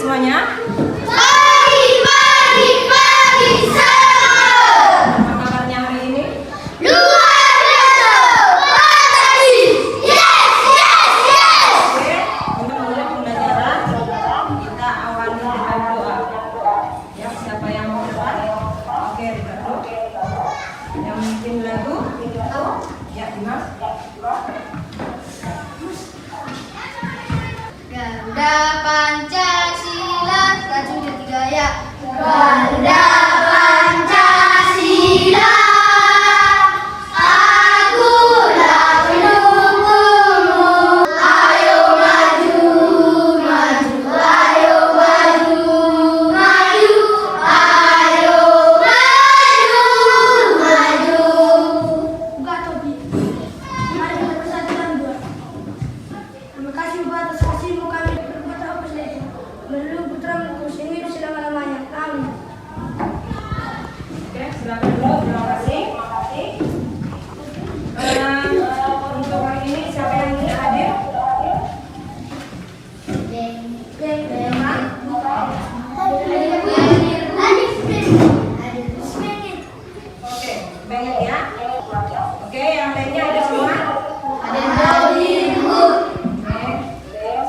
semuanya? Pagi semua. Apa kabarnya hari ini? Luar biasa. Fantastis. Yes. Oke, untuk mulai pembelajaran kita awali dengan doa. Ya, siapa yang mau depan? Oke, Ricardo. Yang memimpin lagu? Ya, Dimas. Garuda Pancasila, racunnya 3 ya. Garuda Pancasila, akulah pendukungmu. Ayo maju, maju, ayo maju, maju, ayo maju, maju. Buka topi. Mari kita bersatu dan doa. Terima kasih atas kasihmu kami berbuat apa saja. Melalui putramu sehingga hidup selama-lamanya. Amin. Oke, silakan dulu. Terima kasih. Untuk hari ini siapa yang tidak hadir? Oke, banyak ya. Oke, yang lainnya ada semua? Oke,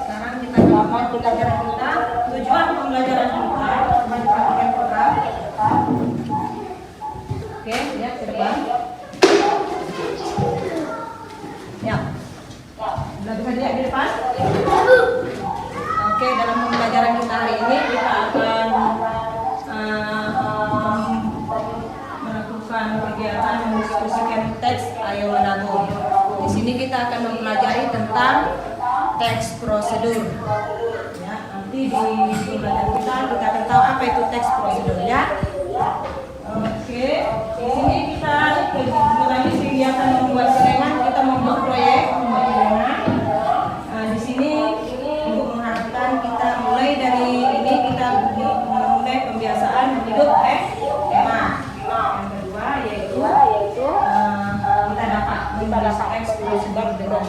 sekarang kita melakukan pembelajaran kita. Tujuan pembelajaran kita, coba diperhatikan program. Oke, lihat ke depan. Ya, sudah bisa dilihat di depan? Oke, dalam pembelajaran kita hari ini kita akan melakukan kegiatan mendiskusikan teks Ayo Menabung. Di sini kita akan mempelajari tentang teks prosedur. Ya, nanti di pembelajaran kita akan tahu apa itu teks prosedur ya. Oke, di sini kita mulai kegiatan membuat serengan, kita membuat proyek membuat serengan. Di sini Ibu mengharapkan kita mulai dari ini kita mulai pembiasaan hidup tema. Yang kedua yaitu kita dapat menulis teks prosedur dengan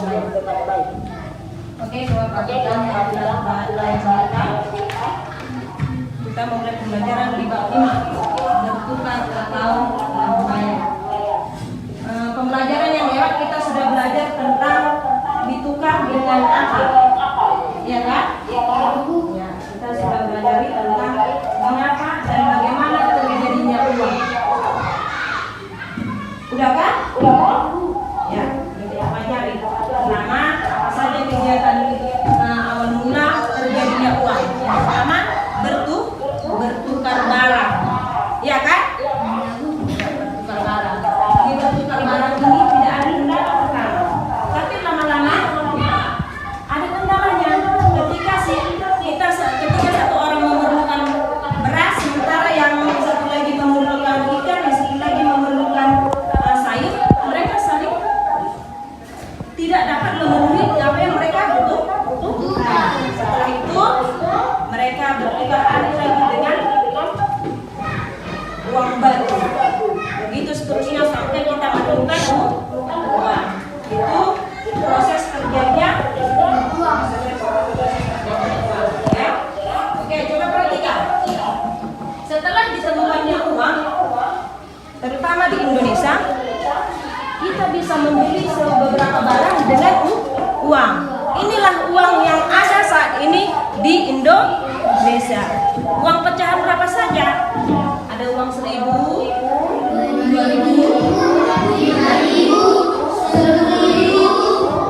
baik. Oke, kalau perhatikan lain kita mulai pembelajaran di bab 5 bertukar atau membayar. Pembelajaran yang lewat kita sudah belajar tentang ditukar dengan apa, ya kan? Ya, kita sudah belajar tentang mengapa dan bagaimana terjadinya uang. Udah kan? Ya, kita pelajari. Pertama, apa saja kegiatan awal mula terjadinya uang. Yang pertama, bertukar barang. Ya kan? Bertukar barang. Di bertukar barang ini tidak ada kendala pertama. Tapi lama-lama ada kendalanya. Ketika satu orang memerlukan beras, sementara yang satu lagi memerlukan ikan, yang satu lagi memerlukan sayur, mereka saling tidak dapat memenuhi apa yang mereka butuhkan. Setelah itu mereka bertukar lagi dengan uang baru. Begitu seterusnya sampai kita menemukan uang. Itu proses terjadinya uang. Ya. Oke, coba perhatikan. Setelah ditemukannya uang, terutama di Indonesia, kita bisa membeli beberapa barang dengan uang. Inilah uang yang ada saat ini di Indonesia. Uang pecahan berapa saja? Ada uang 1.000, 2.000, 5.000, 10.000,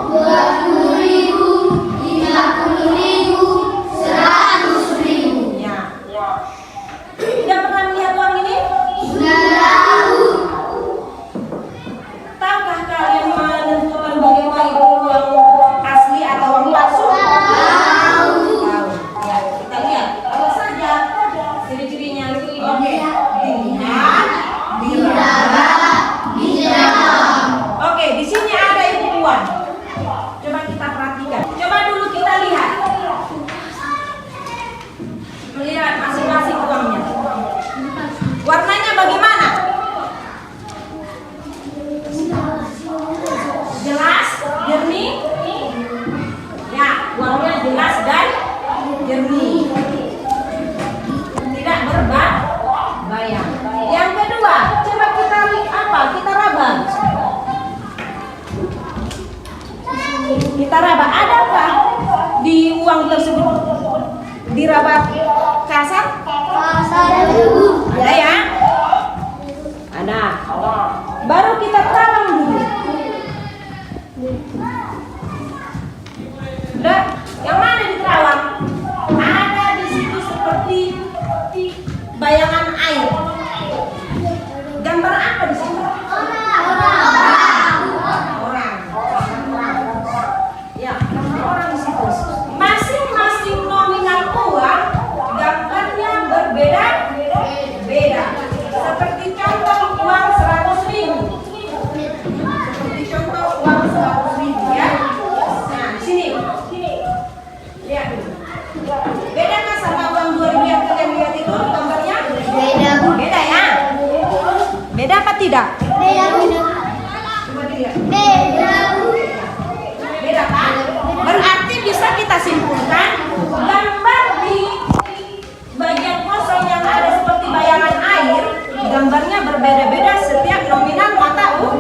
20.000, 50.000, 100.000. Ya. Sudah pernah melihat uang ini? Sudah tahu. Tahukah kalian menentukan bagaimana itu uang asli atau uang palsu? Tahu. Ya, kita lihat. Apa saja ciri-cirinya? Dilihat, diraba, disebut diraba kasar? Ada ya? Ada. Baru kita terawang dulu. Udah, yang mana di terawang? Ada di situ seperti bayangan air. Gambar apa di situ? Orang. Ya, gambar orang di situ. Masing-masing nominal uang gambarnya berbeda. Seperti contoh uang 100.000. Seperti contoh uang 100.000 ya. Nah, sini. Lihat dulu. Beda kan sama uang 2.000 yang kalian lihat itu gambarnya? Beda ya? Beda apa tidak? Coba dilihat. Beda kan? Berarti bisa kita simpulkan gambar di bagian kosong yang ada seperti bayangan air, gambarnya berbeda-beda setiap nominal mata uang.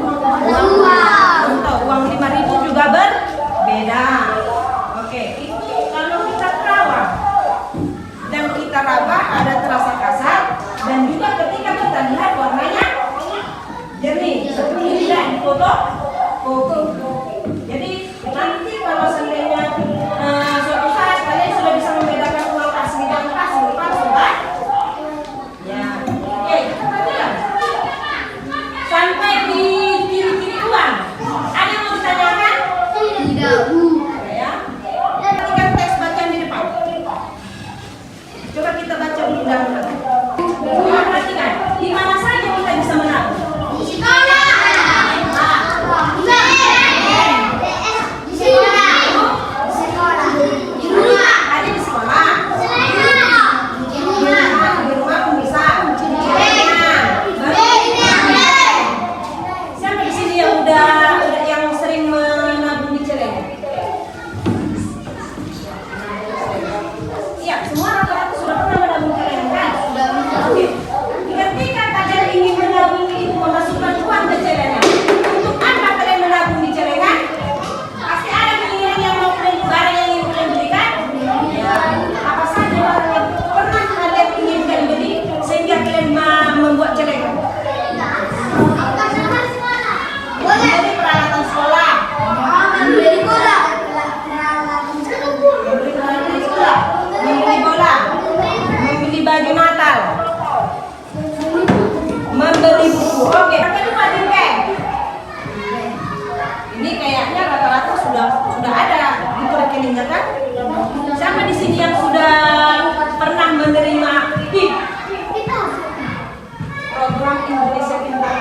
Contoh uang 5.000 juga berbeda. Oke, itu kalau kita terawang dan kita raba ada terasa kasar dan juga ketika kita lihat warnanya jernih seperti tidak di foto. Jadi nanti kalau seandainya suatu saat kalian sudah bisa membedakan uang asli dan palsu kan? Ya, oke, perhatikan. Sampai di kiri-kiri uang. Ada yang mau ditanyakan? Tidak, Bu. Ya. Perhatikan teks bacaan di depan. Coba kita baca dulu dahulu. Perhatikan, di mana saja kita bisa menabung? Di sekolah. Ada di sekolah. Di rumah pun bisa. Siapa di sini yang yang sering menabung di celengan? Iya, semua rata-rata sudah pernah menabung celengan kan? Oke. Ketika kalian ingin menabung itu memasukkan uang ke celengan, untuk apa kalian menabung di celengan? Pasti ada keinginan yang mau kalian barang yang ingin kalian belikan. Ya, apa saja barang yang pernah kalian inginkan beli sehingga kalian membuat celengan? Jadi peralatan sekolah, membeli peralatan sekolah, membeli bola, membeli baju Natal, membeli buku. Oke, yang kedua tingkat. Ini kayaknya rata-rata sudah ada di rekeningnya kan? Siapa di sini yang sudah pernah menerima PIP? Program Indonesia Pintar.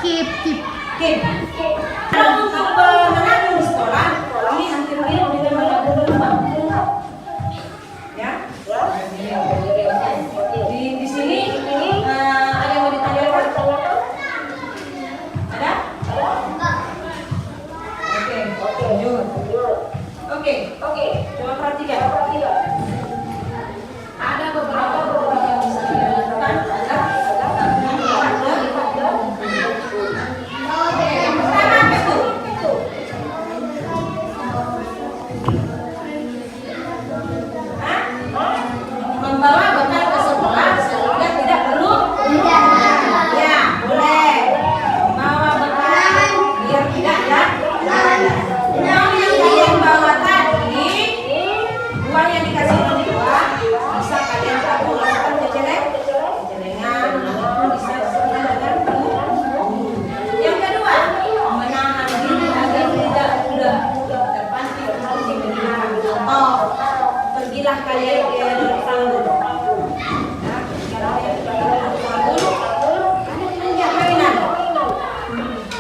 Kip. Kalau untuk menabung di sekolah, ini hampir mirip dengan menabung di rumah. Ya? Di sini ada yang mau ditanyakan? Ada? Oke, lanjut. Oke, coba perhatikan. Ada beberapa program yang bisa kita lakukan agar yang pertama apa itu? Membawa bekal ke sekolah sehingga tidak perlu. Ya, boleh. Membawa bekal biar tidak uang yang kalian bawa tadi, uang yang dikasih orang tua bisa kalian tabung masukkan ke celengan ataupun bisa dengan yang kedua, menahan diri agar tidak mudah terpancing untuk diberikan. Contoh, pergilah kalian ke Sanggul. Ya, kalian pergi ke Sanggul, ada belanja mainan.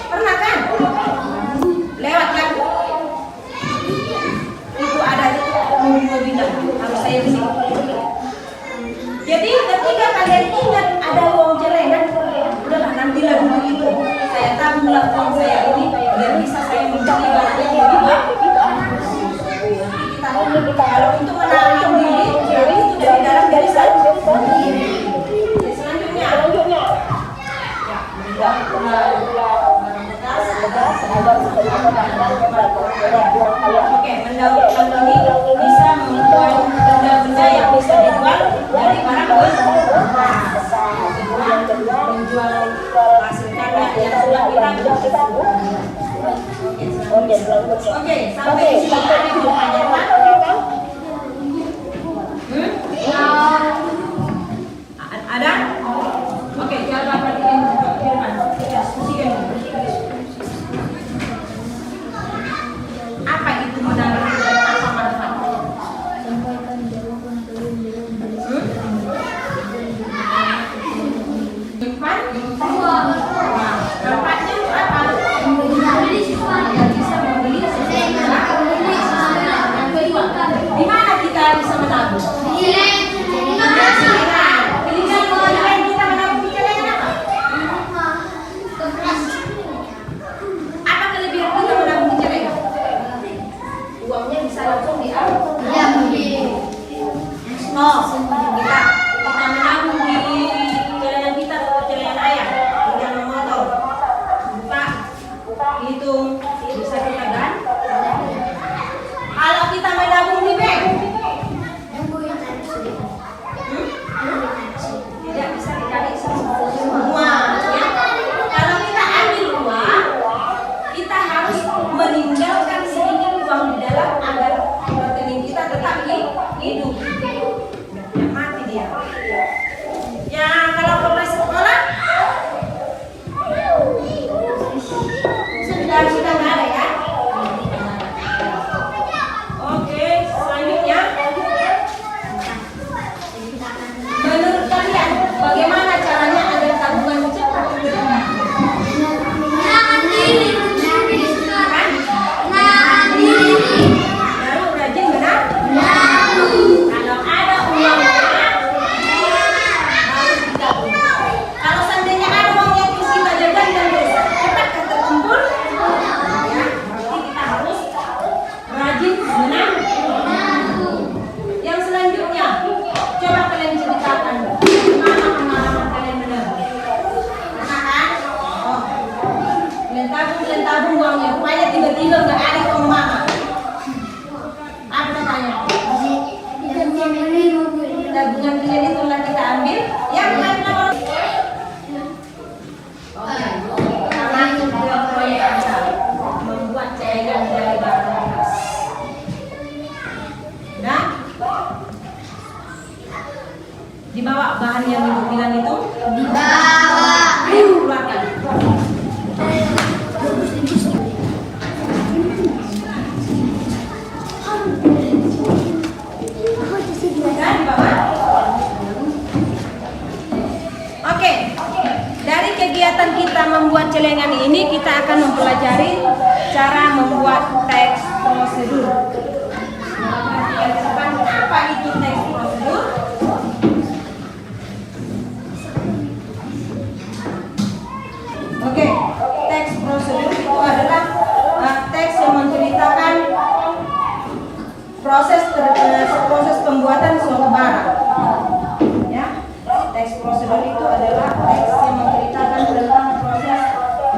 Pernah kan? Lewat kan? Itu ada mobil-mobilan, harus saya di sini. Jadi ketika kalian ingat ada uang celengan, udahlah nantilah dulu itu. Saya tabunglah uang saya ini biar bisa saya membeli barang yang lebih baik. Kalau untuk menahan diri, itu kita menabung di celengan kita atau celengan ayah. Tinggal memotong. Buka, hitung, bisa kita ganti. Kalau kita menabung di bank, tidak bisa ditarik semua. Ya. Kalau kita ambil uang, kita harus meninggalkan sedikit uang di dalam agar rekening kita tetap hidup. Tidak mati dia. Ya kalau progres sekolah sudah nggak ada ya. Oke, selanjutnya. Menurut kalian, bagaimana caranya agar tabungan cepat berkembang? Baru rajin benar? Kalau ada uangnya, harus ditabung. Kalau seandainya ada uang yang kita jajan dan cepat terkumpul, ya, berarti kita harus rajin menabung. Yang selanjutnya, coba kalian ceritakan gimana pengalaman kalian menabung. Pernah kan? Oh, kalian tabung uangnya, rupanya tiba-tiba nggak ada uang mama. Apa katanya? Tabungan kalian itu telah kita ambil, yang lain nomor. Karena itu proyek Anda membuat celengan dari barang bekas. Nah, dibawa bahan yang ibu bilang itu? Dibawa. Ayo keluarkan. Sudah dibawa? Oke. Dari kegiatan kita membuat celengan ini, kita akan mempelajari cara membuat teks prosedur. Yang ke depan, apa itu teks prosedur? Oke, teks prosedur itu adalah teks yang menceritakan proses pembuatan suatu barang. Ya, teks prosedur itu adalah teks yang menceritakan tentang proses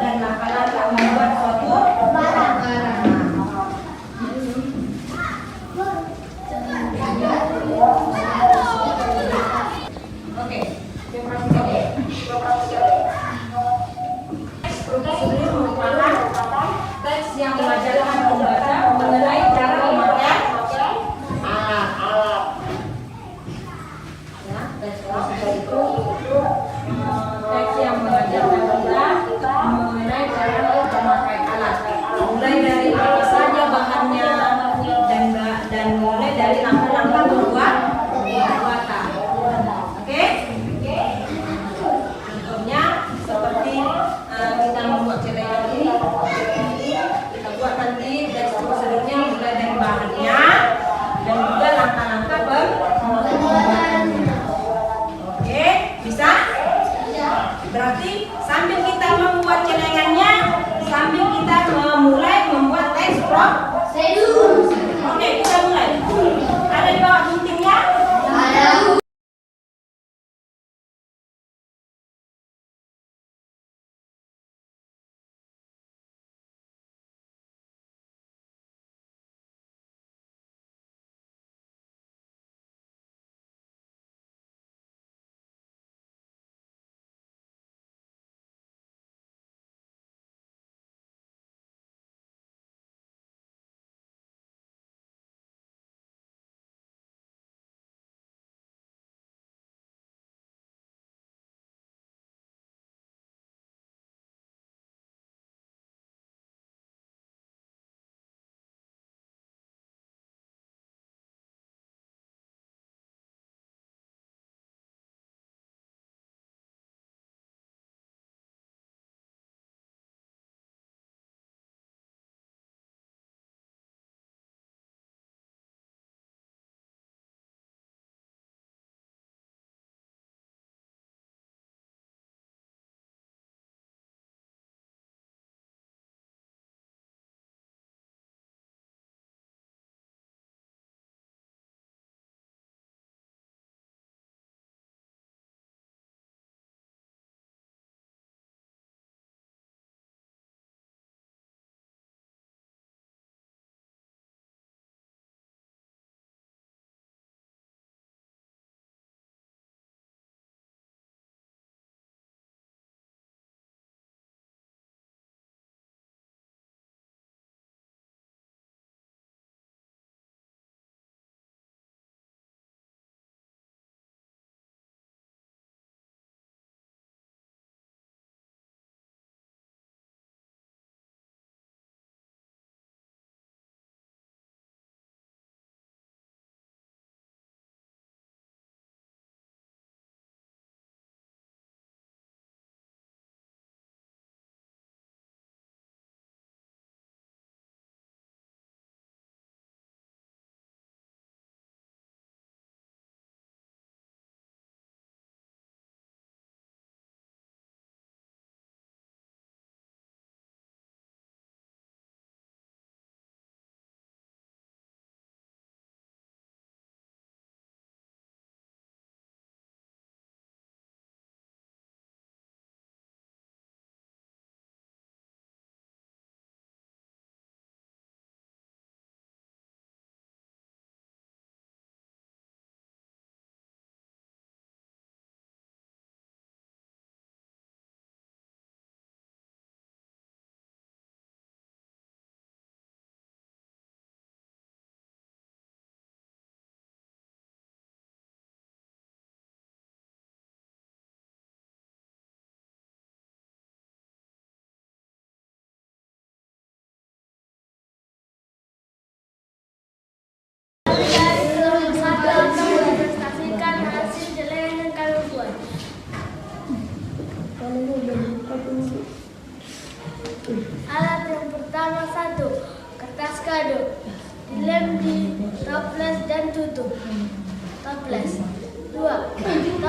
dan langkah-langkah membuat suatu barang.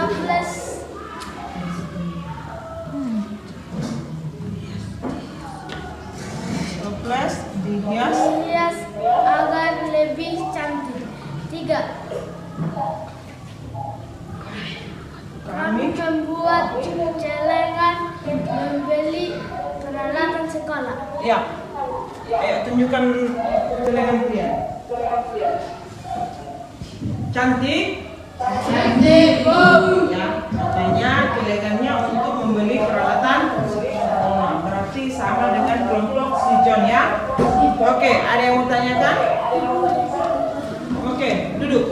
toples. Toples dihias Hias agar lebih cantik. 3. Kami membuat celengan membeli peralatan sekolah. ya. Ayo tunjukkan celengan pria. Cantik. Ya, katanya celengannya untuk membeli peralatan sekolah. Berarti sama dengan kelompok si John ya. Oke, ada yang mau tanyakan? Oke, duduk.